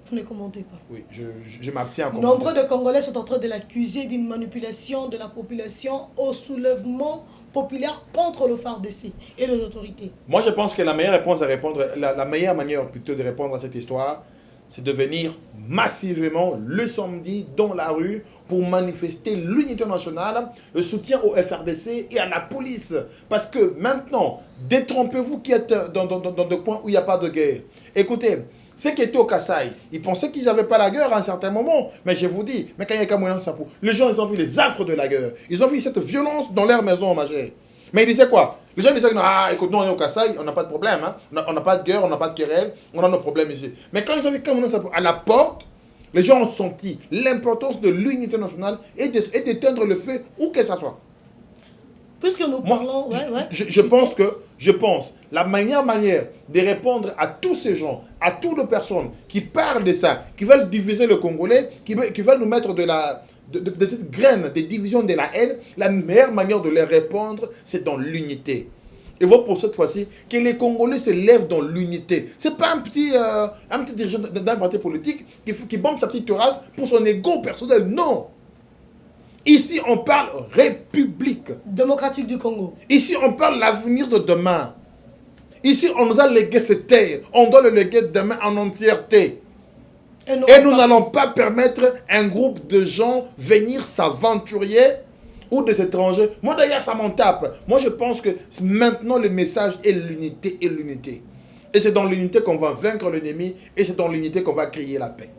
C: Vous ne commentez pas? Oui,
D: je m'abstiens à commenter.
C: Nombreux de Congolais sont en train de l'accuser d'une manipulation de la population au soulèvement populaire contre le FARDC et les autorités.
D: Moi, je pense que la meilleure réponse à répondre, la meilleure manière plutôt de répondre à cette histoire, c'est de venir massivement le samedi dans la rue pour manifester l'unité nationale, le soutien au FRDC et à la police. Parce que maintenant, détrompez-vous qui êtes dans des coins où il n'y a pas de guerre. Écoutez, Ceux qui étaient au Kasaï, ils pensaient qu'ils n'avaient pas la guerre à un certain moment. Mais je vous dis, mais quand il y a Kamoyan Sapou, les gens, ils ont vu les affres de la guerre. Ils ont vu cette violence dans leur maison majeure. Mais ils disaient quoi? Les gens disaient, ah, écoute, nous on est au Kasaï, on n'a pas de problème. Hein. On n'a pas de guerre, on n'a pas de querelle, on a nos problèmes ici. Mais quand ils ont vu Kamoyan Sapou à la porte, les gens ont senti l'importance de l'unité nationale et d'éteindre le feu où que ça soit.
C: Puisque nous parlons...
D: Je pense, la manière de répondre à tous ces gens, à toutes les personnes qui parlent de ça, qui veulent diviser le Congolais, qui veulent nous mettre de cette graine, des divisions de la haine, la meilleure manière de les répondre, c'est dans l'unité. Et voilà pour cette fois-ci que les Congolais se lèvent dans l'unité. Ce n'est pas un petit dirigeant d'un parti politique qui bombe sa petite terrasse pour son ego personnel. Non. Ici, on parle République
C: démocratique du Congo.
D: Ici, on parle de l'avenir de demain. Ici, on nous a légué cette terre. On doit le léguer demain en entièreté. Et nous n'allons pas permettre à un groupe de gens venir s'aventurer ou des étrangers. Moi, d'ailleurs, ça m'en tape. Moi, je pense que maintenant, le message est l'unité et l'unité. Et c'est dans l'unité qu'on va vaincre l'ennemi et c'est dans l'unité qu'on va créer la paix.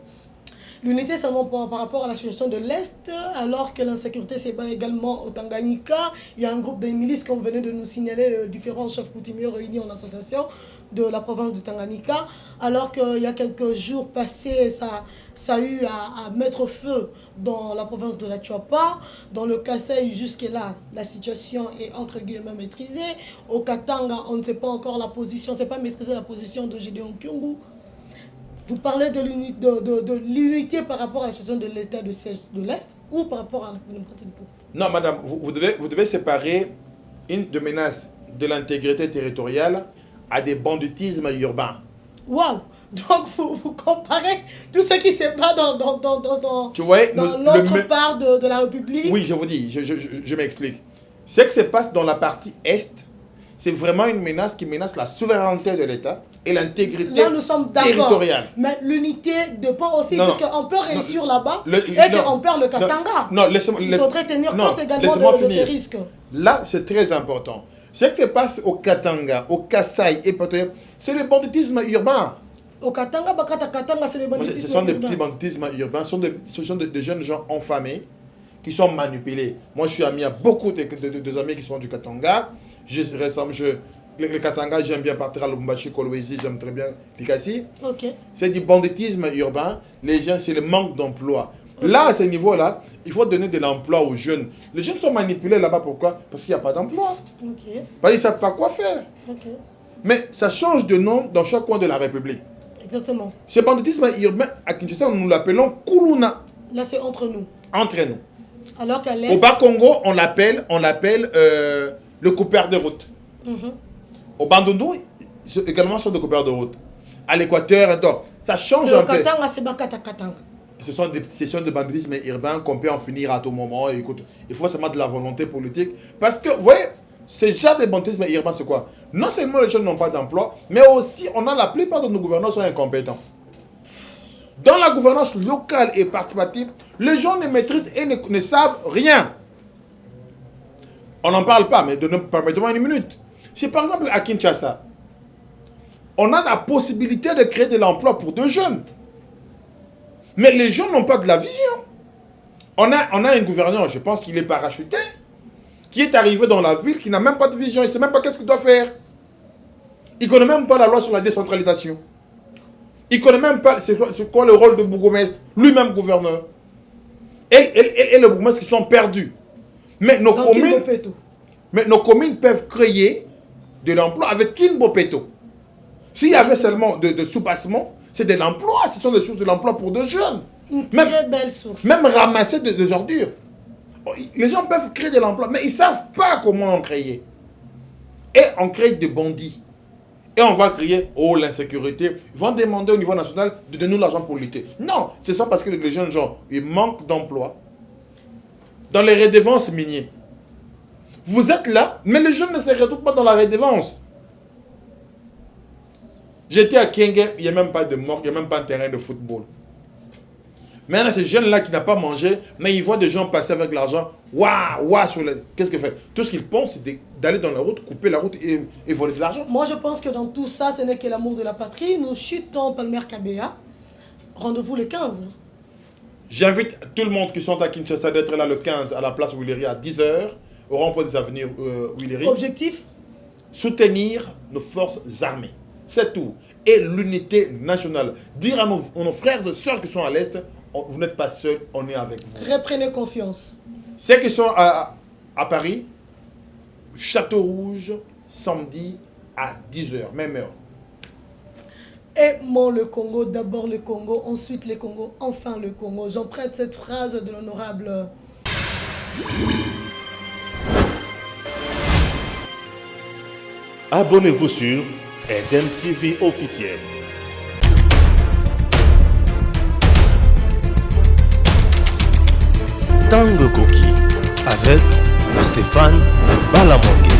C: L'unité seulement par rapport à la situation de l'Est, alors que l'insécurité s'ébat également au Tanganyika. Il y a un groupe de milices, comme venait de nous signaler, différents chefs coutumiers réunis en association de la province du Tanganyika. Alors qu'il y a quelques jours passés, ça a eu à mettre feu dans la province de la Tchouapa. Dans le Kasaï, jusque-là, la situation est entre guillemets maîtrisée. Au Katanga, on ne sait pas encore la position, on ne sait pas maîtriser la position de Gédéon Kyungu. Vous parlez de l'unité par rapport à la situation de l'État de l'Est ou par rapport à la démocratie du Congo?
D: Non, madame, vous devez séparer une de menace de l'intégrité territoriale à des banditismes urbains.
C: Waouh! Donc vous comparez tout ce qui se passe dans l'autre part de la République?
D: Oui, je vous dis, je m'explique. Ce qui se passe dans la partie Est, c'est vraiment une menace qui menace la souveraineté de l'État et l'intégrité territoriale.
C: Mais l'unité dépend aussi, puisqu'on peut réussir là-bas et qu'on perd le Katanga. Il faudrait tenir compte également de ces risques.
D: Là, c'est très important. Ce qui se passe au Katanga, au Kasaï et peut-être, c'est le banditisme urbain.
C: Au Katanga, c'est le banditisme urbain.
D: Ce sont des petits banditismes urbains, ce sont des jeunes gens enfamés qui sont manipulés. Moi, je suis ami à beaucoup de amis qui sont du Katanga. Le Katanga, j'aime bien partir à Lubumbashi, Kolwezi, j'aime très bien Likasi.
C: Okay.
D: C'est du banditisme urbain. Les gens, c'est le manque d'emploi. Okay. Là, à ce niveau-là, il faut donner de l'emploi aux jeunes. Les jeunes sont manipulés là-bas, pourquoi? Parce qu'il n'y a pas d'emploi.
C: Okay.
D: Parce qu'ils ne savent pas quoi faire.
C: Okay.
D: Mais ça change de nom dans chaque coin de la République.
C: Exactement.
D: Ce banditisme urbain, à Kinshasa, nous l'appelons Kuluna.
C: Là, c'est entre nous.
D: Entre nous.
C: Alors qu'à l'Est...
D: Au Bas-Congo, on l'appelle le coupeur de route. Au Bandundu, également sont des coupeurs de route. À l'Équateur, ça change un peu.
C: Katanga, c'est Katanga.
D: Ce sont des sessions de banditisme urbain qu'on peut en finir à tout moment. Écoute, il faut seulement de la volonté politique. Parce que, vous voyez, ce genre de banditisme urbain, c'est quoi? Non seulement les jeunes n'ont pas d'emploi, mais aussi, la plupart de nos gouvernants sont incompétents. Dans la gouvernance locale et participative, les gens ne maîtrisent et ne savent rien. On n'en parle pas, mais permettez-moi une minute. Si par exemple à Kinshasa, on a la possibilité de créer de l'emploi pour deux jeunes, mais les jeunes n'ont pas de la vision. On a un gouverneur, je pense qu'il est parachuté, qui est arrivé dans la ville, qui n'a même pas de vision, il ne sait même pas qu'est-ce qu'il doit faire. Il ne connaît même pas la loi sur la décentralisation. Il ne connaît même pas c'est quoi le rôle de bourgmestre, lui-même gouverneur. Et les bourgmestres qui sont perdus. Mais nos communes peuvent créer de l'emploi avec Kinbo Peto. S'il y avait seulement de sous-bassement, c'est de l'emploi, ce sont des sources de l'emploi pour deux jeunes.
C: Une très belle source.
D: Même ramasser des ordures. Les gens peuvent créer de l'emploi, mais ils ne savent pas comment en créer. Et on crée des bandits. Et on va créer, l'insécurité. Ils vont demander au niveau national de donner l'argent pour lutter. Non, c'est ça parce que les jeunes gens, ils manquent d'emploi. Dans les redevances minières. Vous êtes là, mais les jeunes ne se retrouvent pas dans la redevance. J'étais à Kenge, il n'y a même pas de mort, il n'y a même pas un terrain de football. Maintenant, ces jeunes-là qui n'ont pas mangé, mais ils voient des gens passer avec l'argent. Waouh, qu'est-ce qu'ils font? Tout ce qu'ils pensent, c'est d'aller dans la route, couper la route et voler de l'argent.
C: Moi, je pense que dans tout ça, ce n'est que l'amour de la patrie. Nous chutons Palmer Kabea. Rendez-vous le 15.
D: J'invite tout le monde qui sont à Kinshasa d'être là le 15 à la place Willery à 10h, au rond-point des avenirs Willery.
C: Objectif?
D: Soutenir nos forces armées. C'est tout. Et l'unité nationale. Dire à nos frères et sœurs qui sont à l'Est, vous n'êtes pas seuls, on est avec vous.
C: Reprenez confiance.
D: Ceux qui sont à Paris, Château Rouge, samedi à 10h, même heure.
C: Aimons le Congo, d'abord le Congo, ensuite le Congo, enfin le Congo. J'emprunte cette phrase de l'honorable...
A: Abonnez-vous sur Eden TV officiel. Tango Koki avec Stéphane Balamongue.